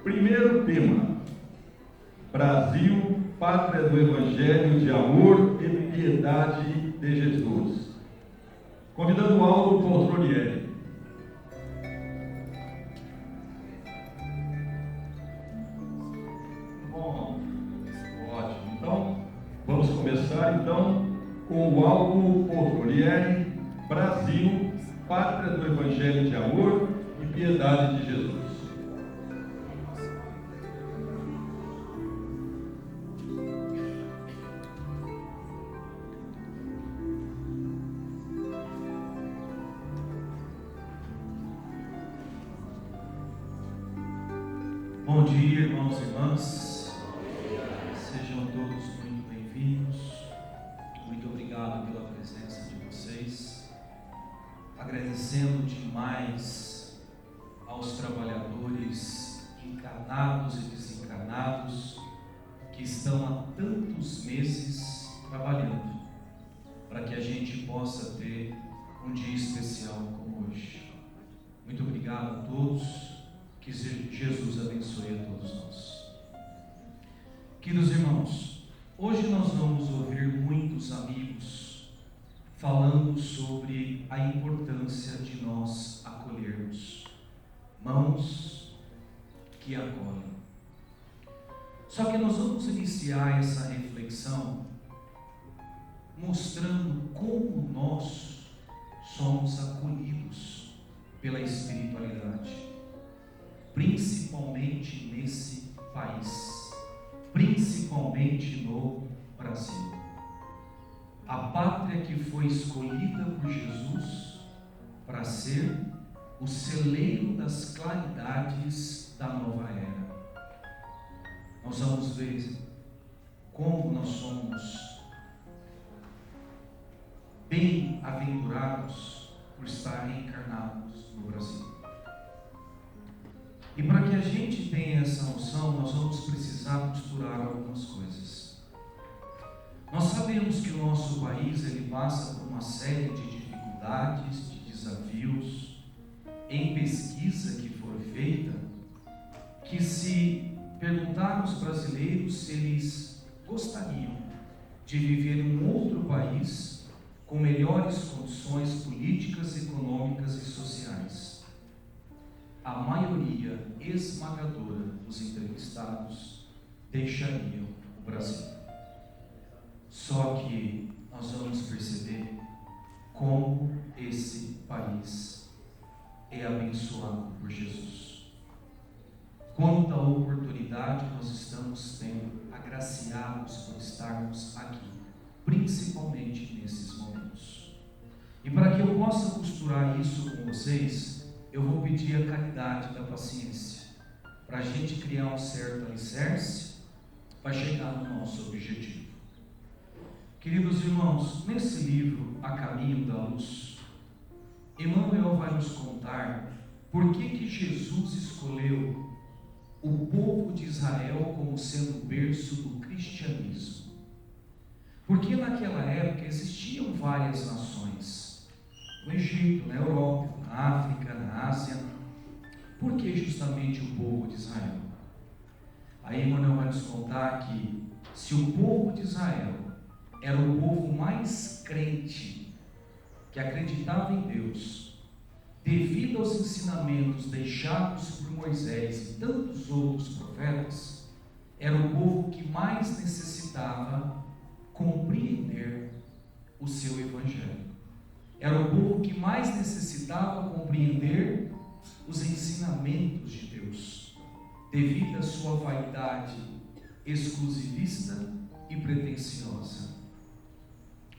Primeiro tema: Brasil, pátria do Evangelho de amor e piedade de Jesus. Convidando o Aldo Poltronieri. Bom, ótimo. Então, vamos começar com o Aldo Poltronieri, Brasil, pátria do Evangelho de amor e piedade de Jesus. Bom dia, irmãos e irmãs. Sejam todos muito bem-vindos. Muito obrigado pela presença de vocês. Agradecendo demais aos trabalhadores encarnados e desencarnados que estão há tantos meses trabalhando para que a gente possa ter um dia especial como hoje. Muito obrigado a todos. Que Jesus abençoe a todos nós. Queridos irmãos, hoje nós vamos ouvir muitos amigos falando sobre a importância de nós acolhermos, mãos que acolhem. Só que nós vamos iniciar essa reflexão mostrando como nós somos acolhidos pela espiritualidade. Principalmente nesse país, principalmente no Brasil. A pátria que foi escolhida por Jesus para ser o celeiro das claridades da nova era. Nós vamos ver como nós somos bem-aventurados por estar reencarnados no Brasil. E para que a gente tenha essa noção, nós vamos precisar misturar algumas coisas. Nós sabemos que o nosso país ele passa por uma série de dificuldades, de desafios, em pesquisa que foi feita, que se perguntar aos brasileiros se eles gostariam de viver em um outro país com melhores condições políticas, econômicas e sociais, a maioria esmagadora dos entrevistados deixariam o Brasil. Só que nós vamos perceber como esse país é abençoado por Jesus. Quanta oportunidade nós estamos tendo, agraciados por estarmos aqui, principalmente nesses momentos. E para que eu possa costurar isso com vocês, eu vou pedir a caridade da paciência, para a gente criar um certo alicerce, para chegar no nosso objetivo. Queridos irmãos, nesse livro, A Caminho da Luz, Emmanuel vai nos contar por que Jesus escolheu o povo de Israel como sendo o berço do cristianismo. Porque naquela época existiam várias nações, no Egito, na Europa, na África, na Ásia. Por que justamente o povo de Israel? Aí Emmanuel vai nos contar que se o povo de Israel era o povo mais crente, que acreditava em Deus, devido aos ensinamentos deixados por Moisés e tantos outros profetas, era o povo que mais necessitava compreender o seu evangelho. Era o povo que mais necessitava compreender os ensinamentos de Deus, devido à sua vaidade exclusivista e pretensiosa.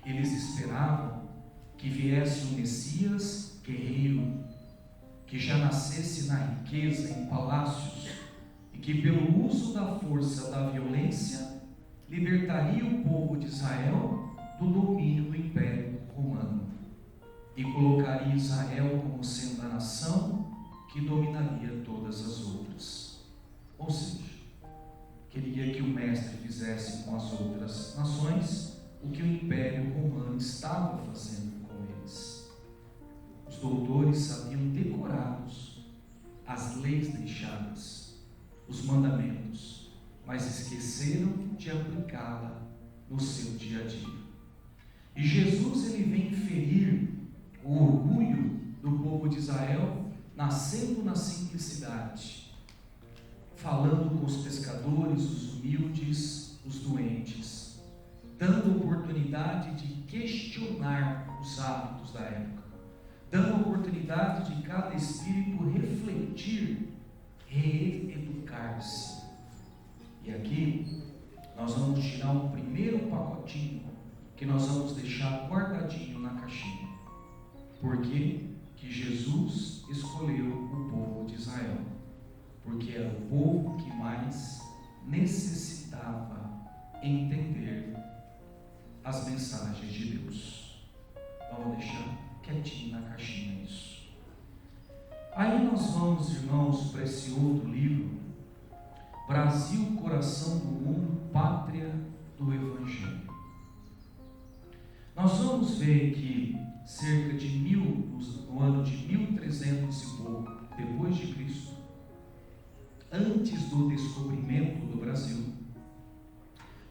Eles esperavam que viesse um Messias guerreiro, que já nascesse na riqueza, em palácios, e que pelo uso da força da violência libertaria o povo de Israel do domínio do Império Romano e colocaria Israel como sendo a nação que dominaria todas as outras. Ou seja, queria que o mestre fizesse com as outras nações o que o Império Romano estava fazendo com eles. Os doutores sabiam decorados as leis deixadas, os mandamentos, mas esqueceram de aplicá-la no seu dia a dia. E Jesus ele vem ferir o orgulho do povo de Israel, nascendo na simplicidade, falando com os pescadores, os humildes, os doentes, dando oportunidade de questionar os hábitos da época, dando oportunidade de cada espírito refletir, reeducar-se. E aqui nós vamos tirar um primeiro pacotinho que nós vamos deixar guardadinho na caixinha. Por quê? Que Jesus escolheu o povo de Israel, porque era o povo que mais necessitava entender as mensagens de Deus. Vamos deixar quietinho na caixinha isso. Aí nós vamos, irmãos, para esse outro livro, Brasil, Coração do Mundo, Pátria do Evangelho. Nós vamos ver que cerca de no ano de 1300 e pouco depois de Cristo, antes do descobrimento do Brasil,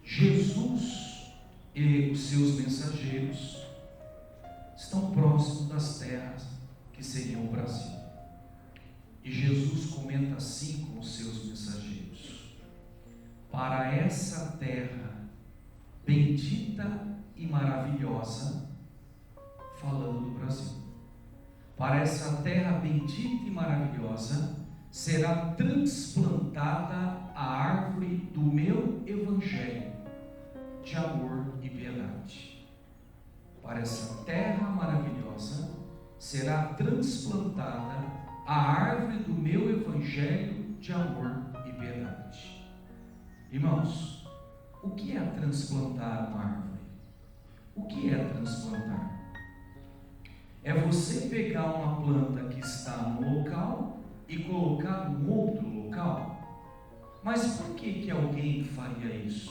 Jesus e os seus mensageiros estão próximos das terras que seriam o Brasil. E Jesus comenta assim com os seus mensageiros: para essa terra bendita e maravilhosa, falando do Brasil, para essa terra bendita e maravilhosa será transplantada a árvore do meu evangelho de amor e piedade. Para essa terra maravilhosa será transplantada a árvore do meu evangelho de amor e piedade. Irmãos, o que é transplantar uma árvore? O que é transplantar? É você pegar uma planta que está no local e colocar em outro local. Mas por que alguém faria isso?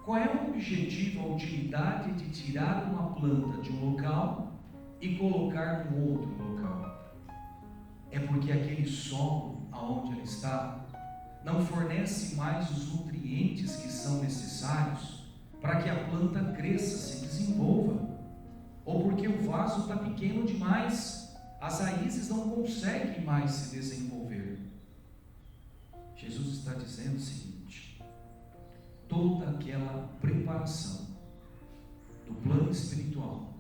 Qual é o objetivo, a utilidade de tirar uma planta de um local e colocar em outro local? É porque aquele solo aonde ela está não fornece mais os nutrientes que são necessários para que a planta cresça, se desenvolva, ou porque o vaso está pequeno demais, as raízes não conseguem mais se desenvolver. Jesus está dizendo o seguinte: toda aquela preparação do plano espiritual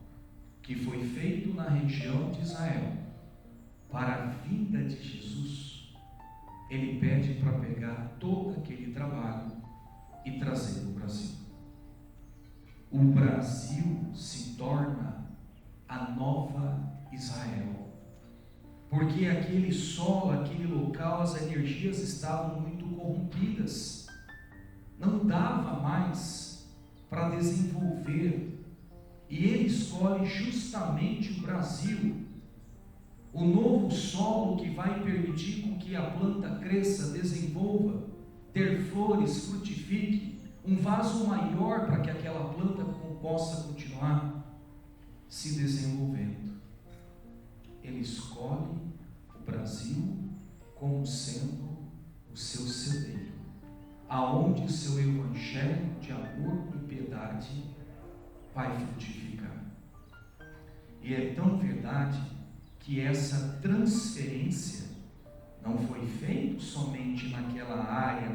que foi feito na região de Israel para a vinda de Jesus, ele pede para pegar todo aquele trabalho e trazer para o Brasil. O Brasil se torna a nova Israel, porque aquele solo, aquele local, as energias estavam muito corrompidas, não dava mais para desenvolver, e ele escolhe justamente o Brasil, o novo solo que vai permitir com que a planta cresça, desenvolva, ter flores, frutifique, um vaso maior para que aquela planta possa continuar se desenvolvendo. Ele escolhe o Brasil como sendo o seu celeiro, aonde o seu evangelho de amor e piedade vai frutificar. E é tão verdade que essa transferência não foi feita somente naquela área,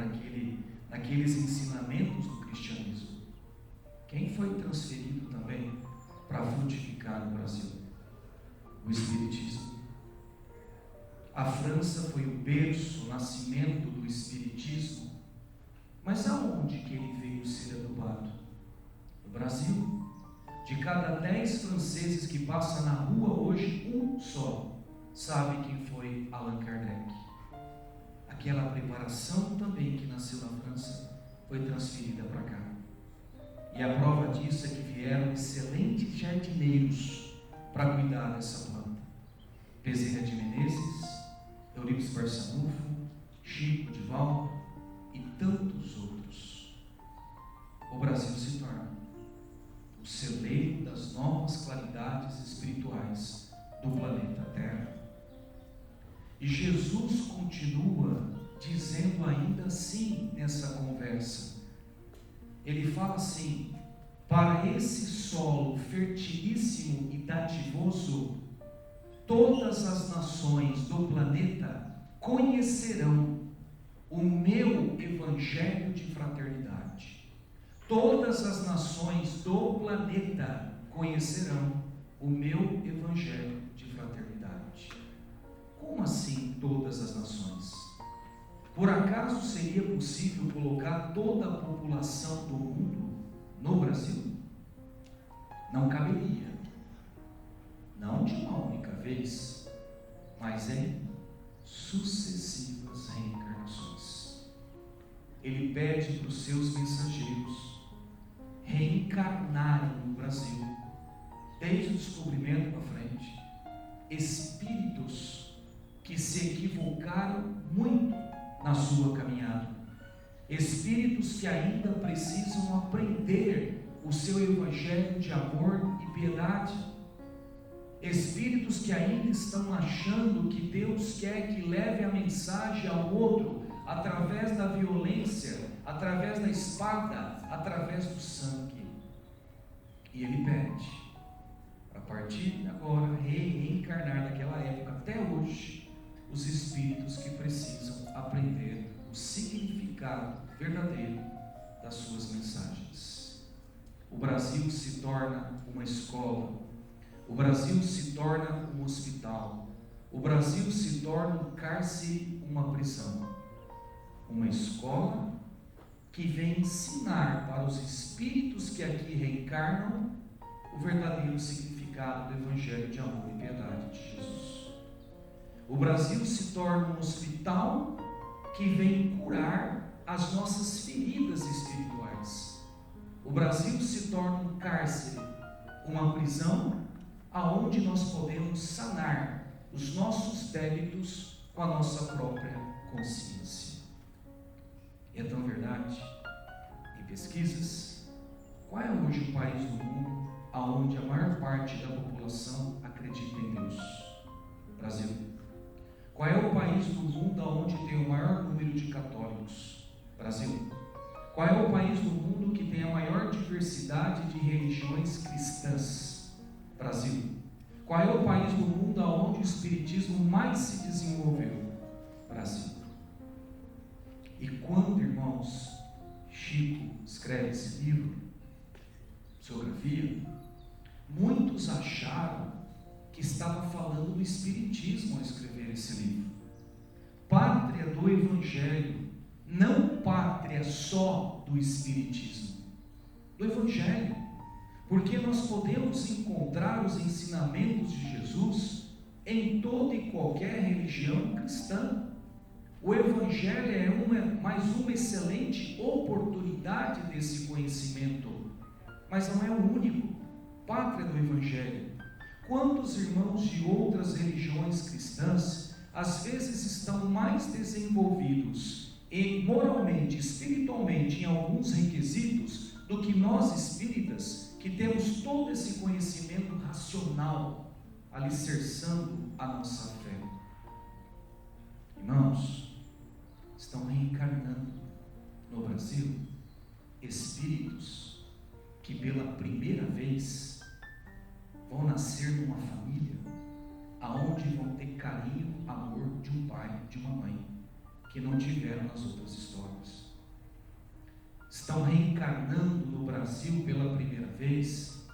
naqueles ensinamentos do cristianismo. Quem foi transferido também para frutificar no Brasil? O Espiritismo. A França foi o berço, o nascimento do Espiritismo. Mas aonde que ele veio ser adubado? No Brasil. De cada 10 franceses que passam na rua hoje, um só sabe quem foi Allan Kardec. Aquela preparação também que nasceu na França foi transferida para cá. E a prova disso é que vieram excelentes jardineiros para cuidar dessa planta. Bezerra de Menezes, Eurípides Barçanufo, Chico de Valdo e tantos outros. O Brasil se torna o celeiro das novas claridades espirituais do planeta Terra. E Jesus continua dizendo ainda assim nessa conversa. Ele fala assim: para esse solo fertilíssimo e dadivoso, todas as nações do planeta conhecerão o meu evangelho de fraternidade. Todas as nações do planeta conhecerão o meu evangelho de fraternidade. Como assim todas as nações? Por acaso seria possível colocar toda a população do mundo no Brasil? Não caberia. Não de uma única vez, mas em sucessivas reencarnações. Ele pede para os seus mensageiros reencarnarem no Brasil, desde o descobrimento para frente, espíritos que se equivocaram muito na sua caminhada, espíritos que ainda precisam aprender o seu evangelho de amor e piedade, espíritos que ainda estão achando que Deus quer que leve a mensagem ao outro através da violência, através da espada, através do sangue. E ele pede, a partir de agora, reencarnar daquela época até hoje, os espíritos que precisam aprender o significado verdadeiro das suas mensagens. O Brasil se torna uma escola, o Brasil se torna um hospital, o Brasil se torna um cárcere, uma prisão, uma escola que vem ensinar para os espíritos que aqui reencarnam o verdadeiro significado do evangelho de amor e piedade de Jesus. O Brasil se torna um hospital que vem curar as nossas feridas espirituais. O Brasil se torna um cárcere, uma prisão, aonde nós podemos sanar os nossos débitos com a nossa própria consciência. É tão verdade, em pesquisas, qual é hoje o país do mundo aonde a maior parte da população acredita em Deus? Brasil. Qual é o país do mundo onde tem o maior número de católicos? Brasil. Qual é o país do mundo que tem a maior diversidade de religiões cristãs? Brasil. Qual é o país do mundo onde o espiritismo mais se desenvolveu? Brasil. E quando, irmãos, Chico escreve esse livro, Psicografia, muitos acharam que estava falando do espiritismo ao escrever esse livro. Pátria do Evangelho, não pátria só do espiritismo, do Evangelho, porque nós podemos encontrar os ensinamentos de Jesus em toda e qualquer religião cristã. O Evangelho é mais uma excelente oportunidade desse conhecimento, mas não é o único. Pátria do Evangelho. Quantos irmãos de outras religiões cristãs às vezes estão mais desenvolvidos moralmente, espiritualmente, em alguns requisitos do que nós espíritas, que temos todo esse conhecimento racional alicerçando a nossa fé? Irmãos, estão reencarnando no Brasil espíritos que pela primeira vez vão nascer numa família aonde vão ter carinho, amor de um pai, de uma mãe, que não tiveram nas outras histórias. Estão reencarnando no Brasil pela primeira vez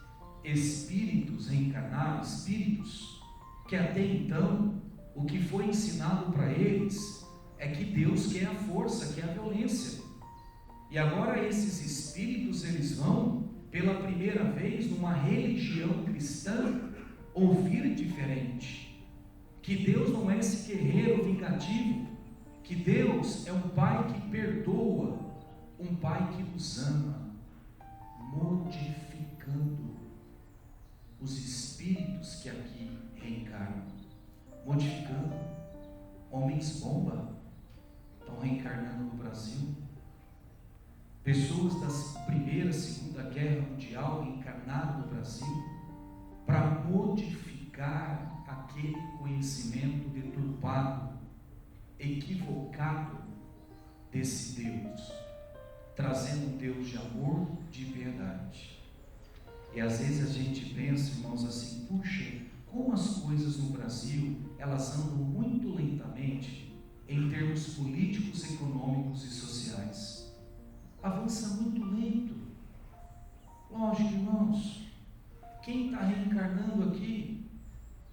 espíritos reencarnados, espíritos que até então o que foi ensinado para eles é que Deus quer a força, quer a violência. E agora esses espíritos, eles vão pela primeira vez numa religião cristã ouvir diferente, que Deus não é esse guerreiro vingativo, que Deus é um pai que perdoa, um pai que nos ama, modificando os espíritos que aqui reencarnam, modificando. Homens bomba estão reencarnando no Brasil. Pessoas da Primeira, Segunda Guerra Mundial encarnaram no Brasil para modificar aquele conhecimento deturpado, equivocado desse Deus, trazendo um Deus de amor, de piedade. E às vezes a gente pensa, irmãos, assim, puxa, como as coisas no Brasil, elas andam muito lentamente em termos políticos, econômicos e sociais. Avança muito lento. Lógico, irmãos, quem está reencarnando aqui,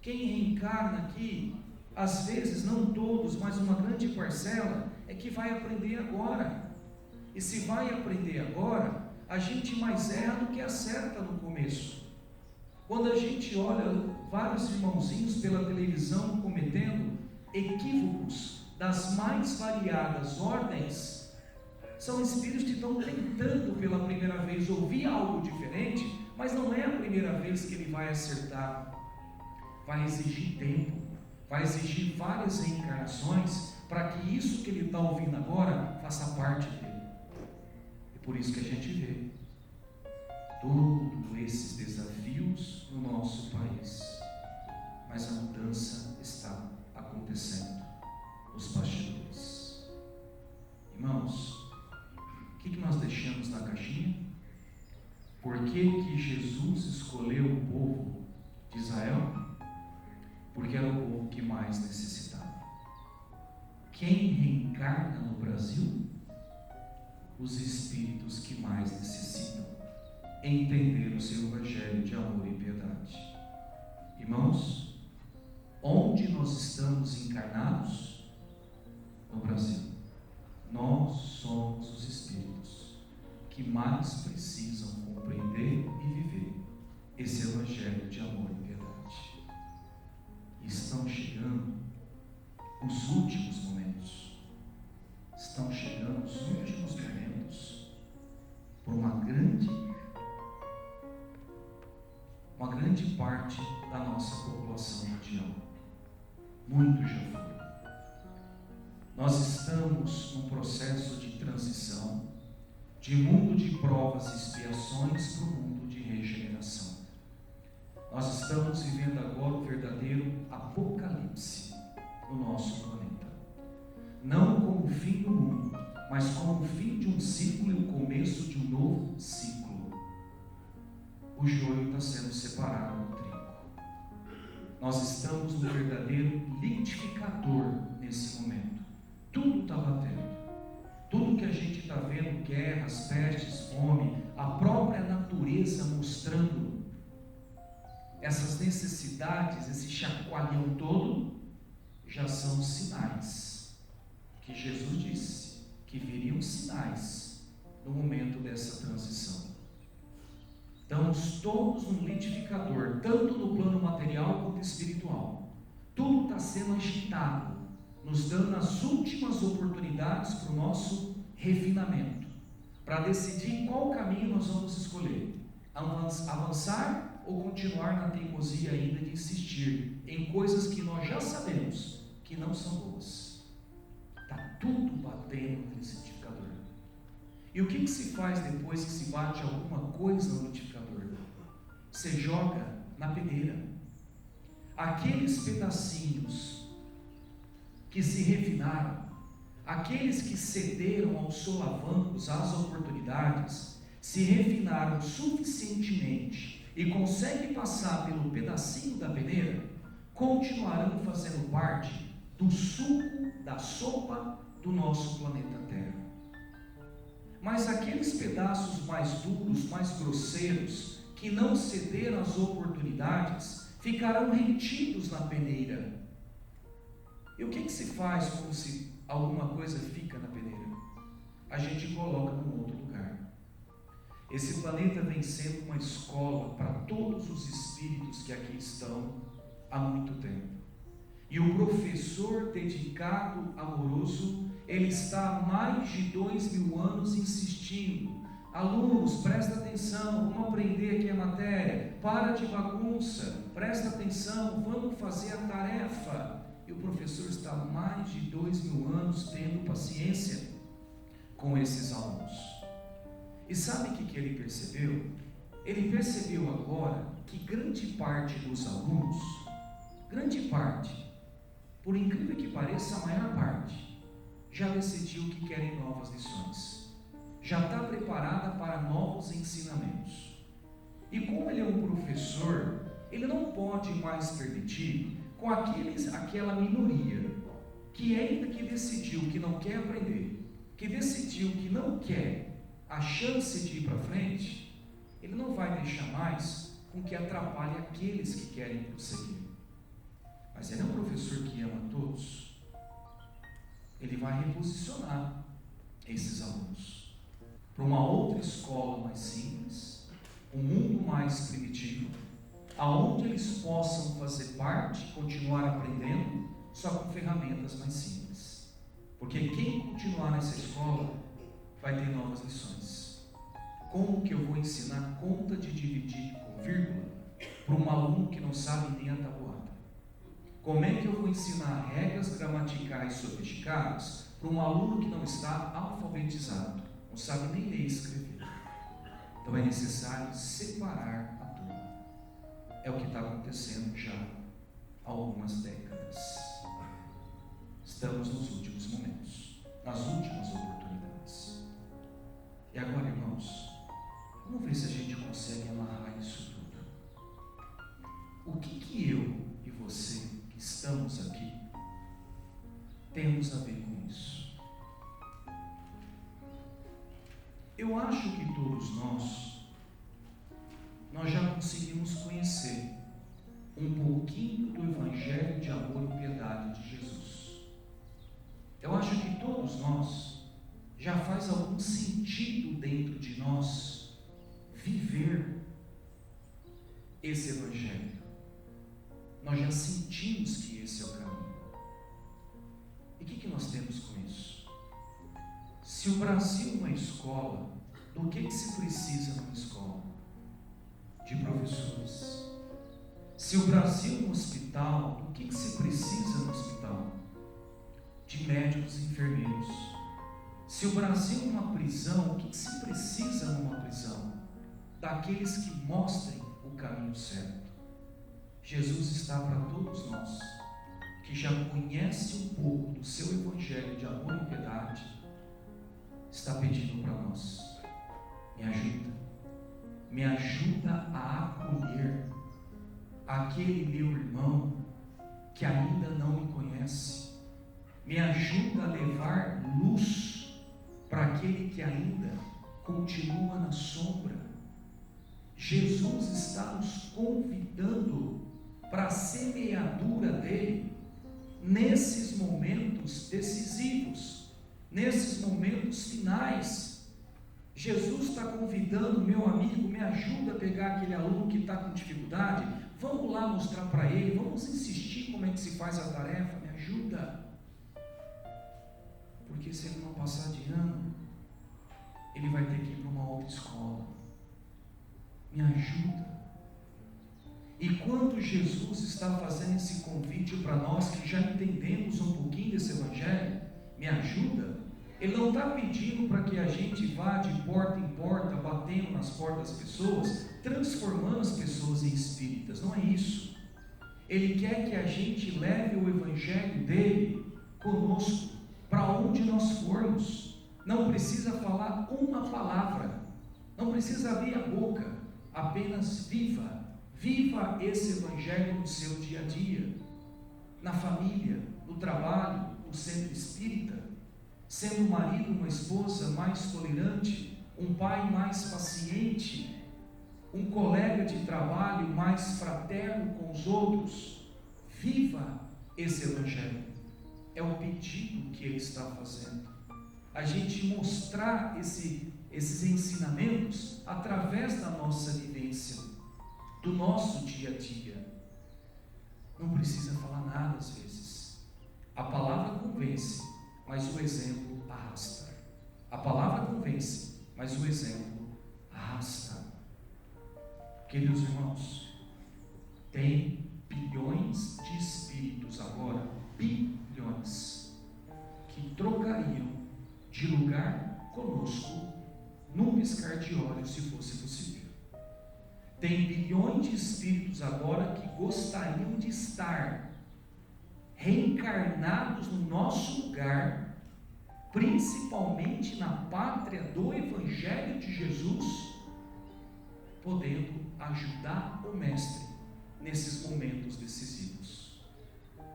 quem reencarna aqui, às vezes, não todos, mas uma grande parcela, é que vai aprender agora. E se vai aprender agora, a gente mais erra do que acerta no começo. Quando a gente olha vários irmãozinhos pela televisão cometendo equívocos das mais variadas ordens, são espíritos que estão tentando pela primeira vez ouvir algo diferente, mas não é a primeira vez que ele vai acertar. Vai exigir tempo, vai exigir várias reencarnações para que isso que ele está ouvindo agora faça parte dele. E por isso que a gente vê todos esses desafios no nosso país, mas a mudança está acontecendo nos bastidores. Irmãos, o que nós deixamos na caixinha? Por que Jesus escolheu o povo de Israel? Porque era o povo que mais necessitava. Quem reencarna no Brasil? Os espíritos que mais necessitam entender o seu evangelho de amor e piedade. Irmãos, onde nós estamos encarnados? No Brasil. Nós somos os espíritos que mais precisam compreender e viver esse evangelho de amor e piedade. Estão chegando os últimos momentos. Estão chegando os últimos momentos por uma grande parte da nossa população mundial. Muito já foi. Nós estamos num processo de transição de mundo de provas e expiações para o mundo de regeneração. Nós estamos vivendo agora o verdadeiro apocalipse no nosso planeta. Não como o fim do mundo, mas como o fim de um ciclo e o começo de um novo ciclo. O joio está sendo separado do trigo. Nós estamos no verdadeiro liquidificador nesse momento. Tudo está batendo. Tudo que a gente está vendo, guerras, pestes, fome, a própria natureza mostrando essas necessidades, esse chacoalhão todo, já são sinais que Jesus disse que viriam sinais no momento dessa transição. Estamos todos no liquidificador, tanto no plano material quanto espiritual. Tudo está sendo agitado, nos dando as últimas oportunidades para o nosso refinamento, para decidir qual caminho nós vamos escolher: avançar ou continuar na teimosia ainda de insistir em coisas que nós já sabemos que não são boas. Está tudo batendo no liquidificador. E o que se faz depois que se bate alguma coisa no liquidificador? Você joga na peneira. Aqueles pedacinhos que se refinaram, aqueles que cederam aos solavancos, às oportunidades, se refinaram suficientemente e conseguem passar pelo pedacinho da peneira, continuarão fazendo parte do suco, da sopa do nosso planeta Terra. Mas aqueles pedaços mais duros, mais grosseiros, que não cederam às oportunidades, ficarão retidos na peneira. E o que se faz quando se alguma coisa fica na peneira? A gente coloca num outro lugar. Esse planeta vem sendo uma escola para todos os espíritos que aqui estão há muito tempo. E o professor dedicado, amoroso, ele está há mais de 2000 anos insistindo: alunos, presta atenção, vamos aprender aqui a matéria, para de bagunça, presta atenção, vamos fazer a tarefa. E o professor está há mais de 2000 anos tendo paciência com esses alunos. E sabe o que ele percebeu? Ele percebeu agora que grande parte dos alunos, grande parte, por incrível que pareça, a maior parte, já decidiu que querem novas lições, já está preparada para novos ensinamentos. E como ele é um professor, ele não pode mais permitir com aquela minoria que ainda que decidiu que não quer aprender, que decidiu que não quer a chance de ir para frente, ele não vai deixar mais com que atrapalhe aqueles que querem prosseguir. Mas ele é um professor que ama todos. Ele vai reposicionar esses alunos para uma outra escola mais simples, um mundo mais primitivo, aonde eles possam fazer parte, continuar aprendendo, só com ferramentas mais simples. Porque quem continuar nessa escola vai ter novas lições. Como que eu vou ensinar conta de dividir com vírgula para um aluno que não sabe nem a tabuada? Como é que eu vou ensinar regras gramaticais sofisticadas para um aluno que não está alfabetizado, não sabe nem ler e escrever? Então é necessário separar a turma. É o que está acontecendo já há algumas décadas. Estamos nos últimos momentos, nas últimas oportunidades. E agora, irmãos, vamos ver se a gente consegue amarrar isso tudo. O que eu e você que estamos aqui temos a ver com isso? Eu acho que todos nós já conseguimos conhecer um pouquinho do Evangelho de amor e piedade de Jesus. Eu acho que todos nós já faz algum sentido dentro de nós viver esse Evangelho. Nós já sentimos que esse é o caminho. E o que nós temos com isso? Se o Brasil é uma escola, do que se precisa numa escola? De professores. Se o Brasil é um hospital, do que se precisa no hospital? De médicos e enfermeiros. Se o Brasil é uma prisão, o que se precisa numa prisão? Daqueles que mostrem o caminho certo. Jesus está para todos nós, que já conhece um pouco do seu Evangelho de amor e piedade, está pedindo para nós: me ajuda a acolher aquele meu irmão que ainda não me conhece, me ajuda a levar luz para aquele que ainda continua na sombra. Jesus está nos convidando para a semeadura dele nesses momentos decisivos, nesses momentos finais. Jesus está convidando: meu amigo, me ajuda a pegar aquele aluno que está com dificuldade, vamos lá mostrar para ele, vamos insistir como é que se faz a tarefa, me ajuda. Porque se ele não passar de ano, ele vai ter que ir para uma outra escola. Me ajuda. E quando Jesus está fazendo esse convite para nós que já entendemos um pouquinho desse Evangelho, me ajuda, Ele não está pedindo para que a gente vá de porta em porta, batendo nas portas das pessoas, transformando as pessoas em espíritas, não é isso. Ele quer que a gente leve o Evangelho dele conosco, para onde nós formos. Não precisa falar uma palavra, não precisa abrir a boca, apenas viva esse Evangelho no seu dia a dia, na família, no trabalho, no centro espírita, sendo um marido, uma esposa mais tolerante, um pai mais paciente, um colega de trabalho mais fraterno com os outros. Viva esse Evangelho. É o pedido que ele está fazendo. A gente mostrar esses ensinamentos através da nossa vivência, do nosso dia a dia. Não precisa falar nada às vezes. A palavra convence, mas o exemplo arrasta. A palavra convence, mas o exemplo arrasta. Queridos irmãos, tem bilhões de espíritos agora, bilhões, que trocariam de lugar conosco num piscar de olhos, se fosse possível. Tem bilhões de espíritos agora que gostariam de estar reencarnados no nosso lugar, principalmente na pátria do Evangelho de Jesus, podendo ajudar o Mestre nesses momentos decisivos,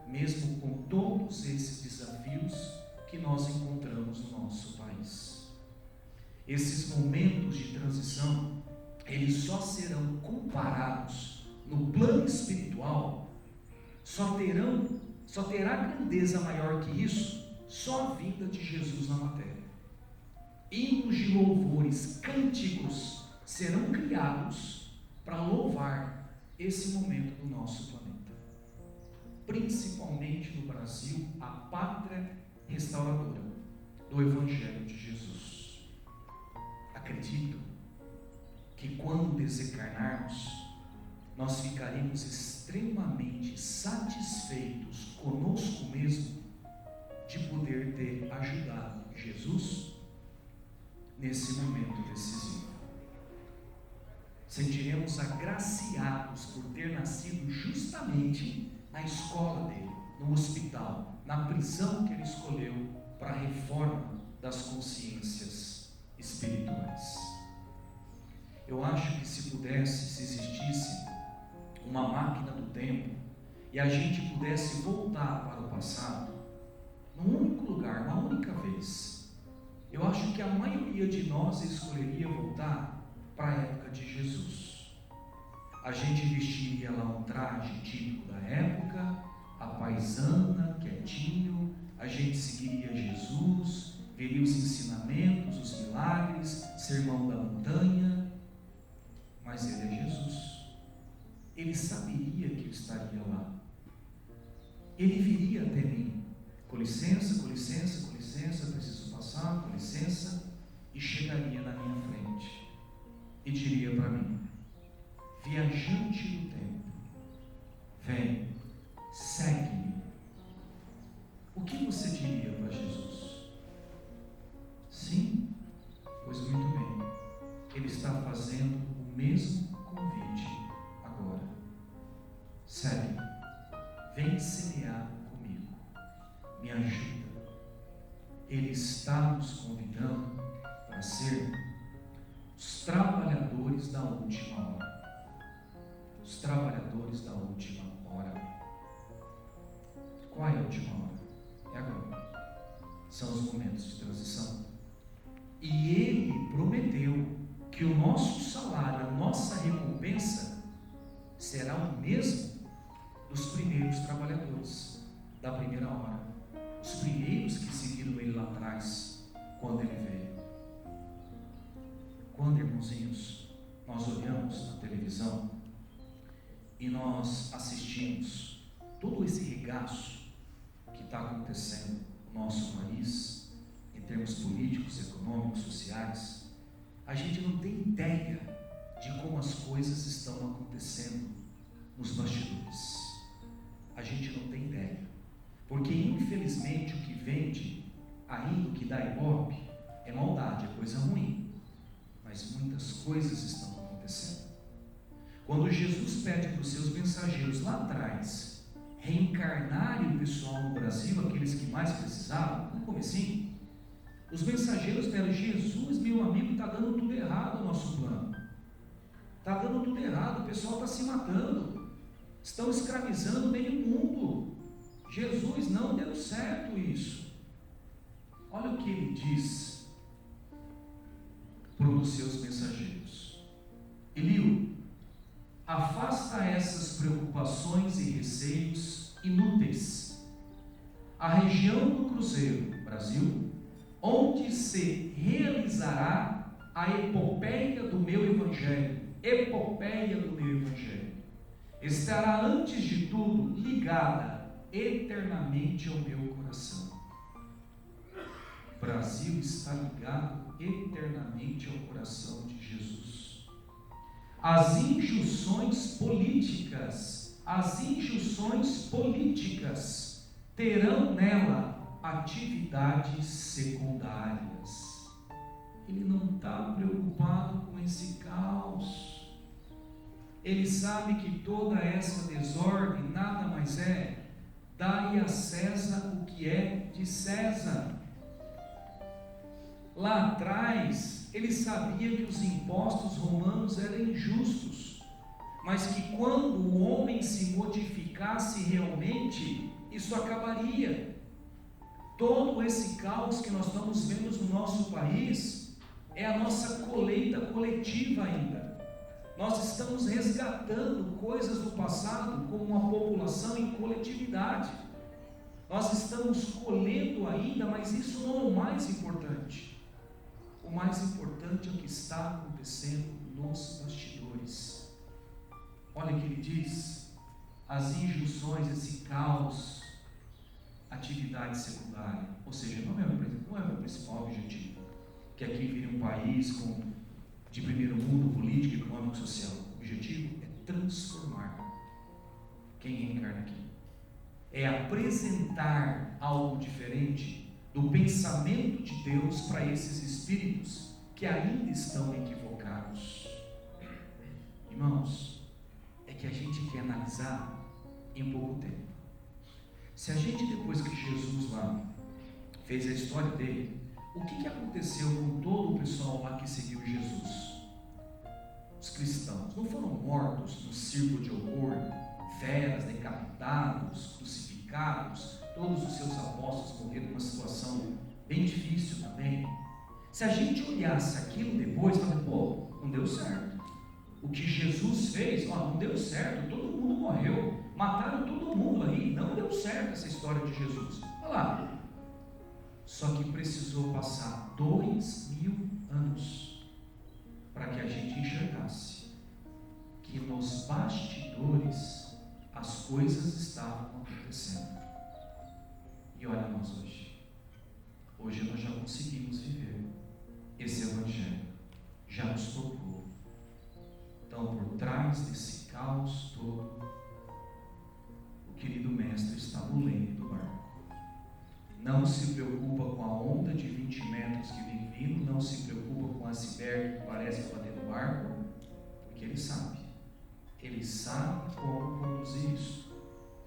mesmo com todos esses desafios que nós encontramos no nosso país. Esses momentos de transição, eles só serão comparados no plano espiritual, só terá grandeza maior que isso, só a vinda de Jesus na matéria. Hinos de louvores, cânticos serão criados para louvar esse momento do nosso planeta, principalmente no Brasil, a pátria restauradora do Evangelho de Jesus. Acredito que quando desencarnarmos, nós ficaremos extremamente satisfeitos conosco mesmo de poder ter ajudado Jesus nesse momento decisivo. Sentiremos agraciados por ter nascido justamente na escola dele, no hospital, na prisão que ele escolheu para a reforma das consciências espirituais. Eu acho que se existisse uma máquina do tempo e a gente pudesse voltar para o passado, num único lugar, uma única vez, eu acho que a maioria de nós escolheria voltar para a época de Jesus. A gente vestiria lá um traje típico da época, a paisana, quietinho, a gente seguiria Jesus, veria os ensinamentos, os milagres, sermão da montanha, mas ele é Jesus. Ele saberia que eu estaria lá. Ele viria até mim. Com licença, com licença, com licença, preciso passar, com licença, e chegaria na minha frente e diria para mim: viajante do tempo, vem, segue-me. O que você diria para Jesus? Sim, pois muito bem, ele está fazendo o mesmo convite agora. Segue, vem semear comigo, me ajuda. Ele está nos convidando para ser os trabalhadores da última hora. Os trabalhadores da última hora. Qual é a última hora? É agora. São os momentos de transição. E ele prometeu que o nosso salário, a nossa recompensa, será o mesmo dos primeiros trabalhadores da primeira hora. Os primeiros que seguiram ele lá atrás, quando ele veio. Quando, irmãozinhos, nós olhamos na televisão e nós assistimos todo esse regaço que está acontecendo no nosso país, em termos políticos, econômicos, sociais, a gente não tem ideia de como as coisas estão acontecendo nos bastidores. A gente não tem ideia, porque infelizmente o que vende, ainda o que dá ibope, é maldade, é coisa ruim, mas muitas coisas estão acontecendo. Quando Jesus pede para os seus mensageiros lá atrás reencarnarem o pessoal no Brasil, aqueles que mais precisavam, no comecinho, os mensageiros disseram: Jesus, meu amigo, está dando tudo errado o nosso plano, está dando tudo errado, o pessoal está se matando, estão escravizando meio mundo, Jesus, não deu certo isso. Olha o que ele diz para os seus mensageiros: Eliú, afasta essas preocupações e receios inúteis. A região do Cruzeiro, Brasil, onde se realizará a epopeia do meu Evangelho, estará antes de tudo ligada eternamente ao meu coração. O Brasil está ligado eternamente ao coração de Jesus. As injunções políticas terão nela atividades secundárias. Ele não está preocupado com esse caos. Ele sabe que toda essa desordem nada mais é: dai a César o que é de César. Lá atrás, ele sabia que os impostos romanos eram injustos, mas que quando o homem se modificasse realmente, isso acabaria. Todo esse caos que nós estamos vendo no nosso país é a nossa colheita coletiva ainda. Nós estamos resgatando coisas do passado como uma população em coletividade. Nós estamos colhendo ainda, mas isso não é o mais importante. O mais importante é o que está acontecendo nos bastidores. Olha o que ele diz: as injunções, esse caos, atividade secundária, ou seja, não é o principal objetivo, que aqui vire um país de primeiro mundo, político, econômico, social. O objetivo é transformar quem reencarna aqui, é apresentar algo diferente do pensamento de Deus para esses espíritos que ainda estão equivocados. Irmãos, é que a gente quer analisar em pouco tempo. Se a gente, depois que Jesus lá fez a história dele, o que aconteceu com todo o pessoal lá que seguiu Jesus? Os cristãos não foram mortos no círculo de horror, feras, decapitados, crucificados, todos os seus apóstolos morreram numa situação bem difícil também. Se a gente olhasse aquilo depois, falaria, pô, não deu certo. O que Jesus fez, não deu certo, todo mundo morreu, mataram todo mundo aí, não deu certo essa história de Jesus. Olha lá. Só que precisou passar 2000 anos para que a gente enxergasse que nos bastidores as coisas estavam acontecendo. E olha nós hoje. Hoje nós já conseguimos viver esse Evangelho. Já nos tocou. Então, por trás desse caos todo, o querido mestre está no leme do barco. Não se preocupa com a onda de 20 metros que vem vindo, não se preocupa com a iceberg que parece bater no barco, porque ele sabe. Ele sabe como conduzir isso.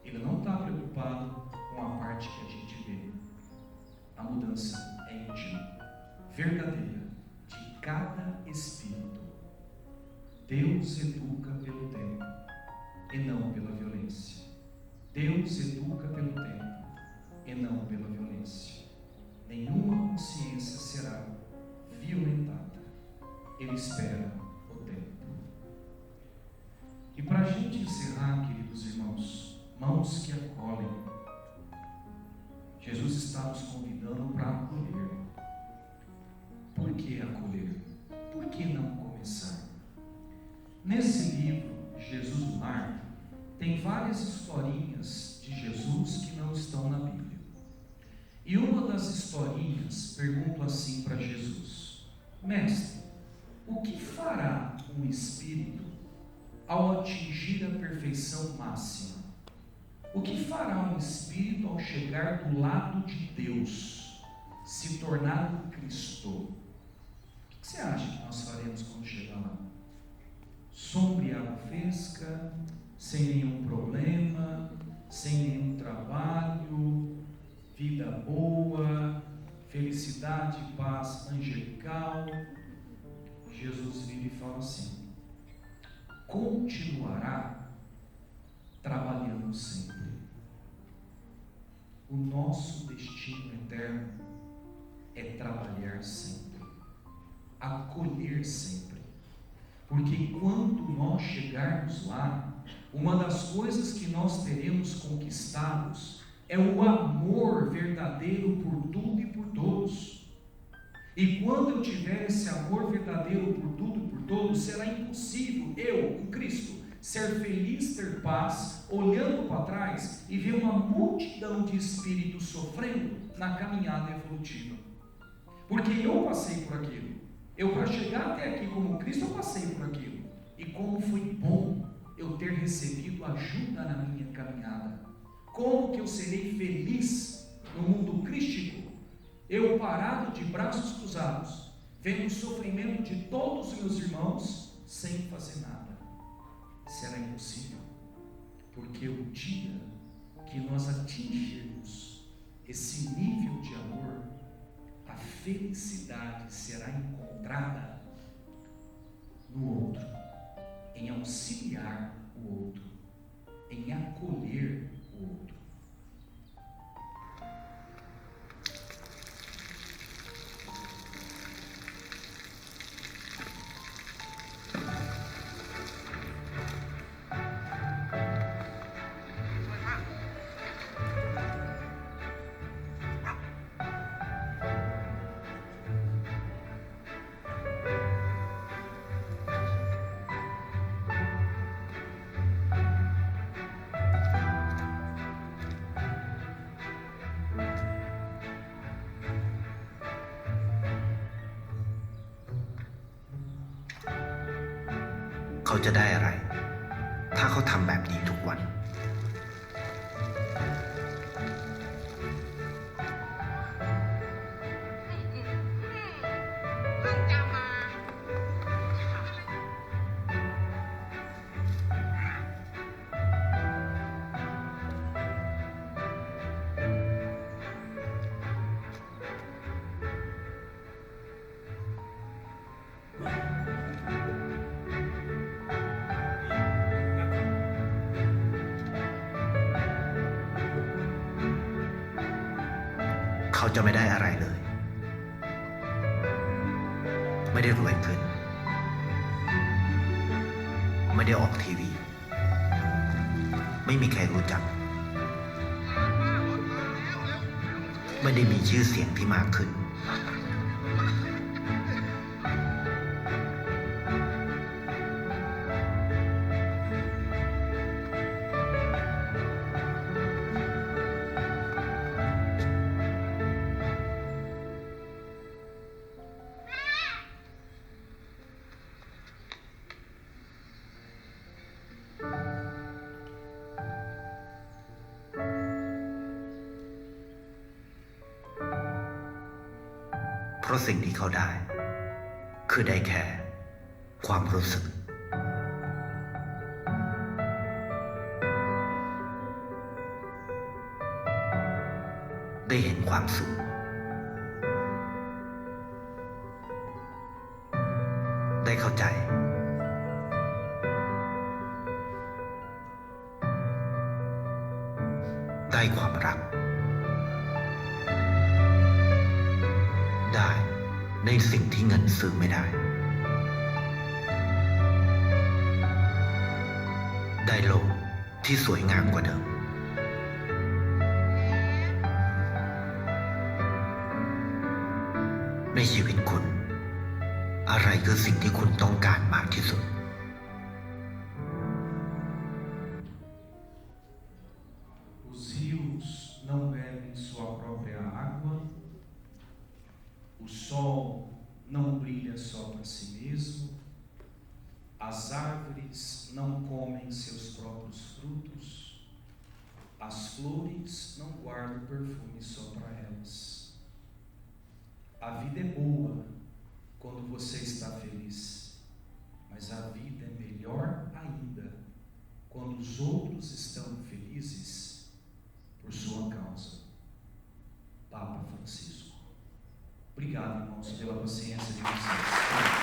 Ele não está preocupado com a parte que a gente vê. A mudança é íntima, verdadeira, de cada espírito. Deus educa pelo tempo e não pela violência. Deus educa pelo tempo e não pela violência. Nenhuma consciência será violentada. Ele espera o tempo. E para a gente encerrar, queridos irmãos, mãos que acolhem, Jesus está nos convidando para acolher. Por que acolher? Por que não começar? Nesse livro, Jesus do Mar, tem várias historinhas de Jesus que não estão na Bíblia. E uma das historinhas pergunta assim para Jesus: Mestre, o que fará um espírito ao atingir a perfeição máxima? O que fará um espírito ao chegar do lado de Deus, se tornar um Cristo? O que você acha que nós faremos quando chegar lá? Sombra e água fresca, sem nenhum problema, sem nenhum trabalho, vida boa, felicidade e paz angelical. Jesus vira e fala assim: continuará trabalhando sempre. O nosso destino eterno é trabalhar sempre, acolher sempre. Porque quando nós chegarmos lá, uma das coisas que nós teremos conquistados é o amor verdadeiro por tudo e por todos. E quando eu tiver esse amor verdadeiro por tudo e por todos, será impossível eu, o Cristo, ser feliz, ter paz, olhando para trás e ver uma multidão de espíritos sofrendo na caminhada evolutiva. Porque eu passei por aquilo. Eu, para chegar até aqui como Cristo, eu passei por aquilo. E como foi bom eu ter recebido ajuda na minha caminhada. Como que eu serei feliz no mundo crístico, eu parado de braços cruzados, vendo o sofrimento de todos os meus irmãos, sem fazer nada. Será impossível, porque o dia que nós atingirmos esse nível de amor, a felicidade será encontrada no outro, em auxiliar o outro, em acolher o outro.เขาจะได้อะไรถ้าเขาทำแบบนี้ทุกวันเขาจะไม่ได้อะไรเลยไม่ได้รวยขึ้นไม่ได้ออกทีวีไม่มีใครรู้จักไม่ได้มีชื่อเสียงที่มากขึ้นเพราะสิ่งที่เขาได้คือได้แค่ความรู้สึกได้เห็นความสุขได้เข้าใจได้ความรักได้ในสิ่งที่เงินซื้อไม่ได้ได้โลกที่สวยงามกว่าเดิมในชีวิตคุณอะไรคือสิ่งที่คุณต้องการมากที่สุดOs rios não bebem sua própria água, o sol não brilha só para si mesmo, as árvores não comem seus próprios frutos, as flores não guardam perfume só para elas. A vida é boa quando você está feliz, mas a vida é melhor ainda quando os outros estão felizes por sua causa. Papa Francisco. Obrigado, irmãos, pela paciência de vocês.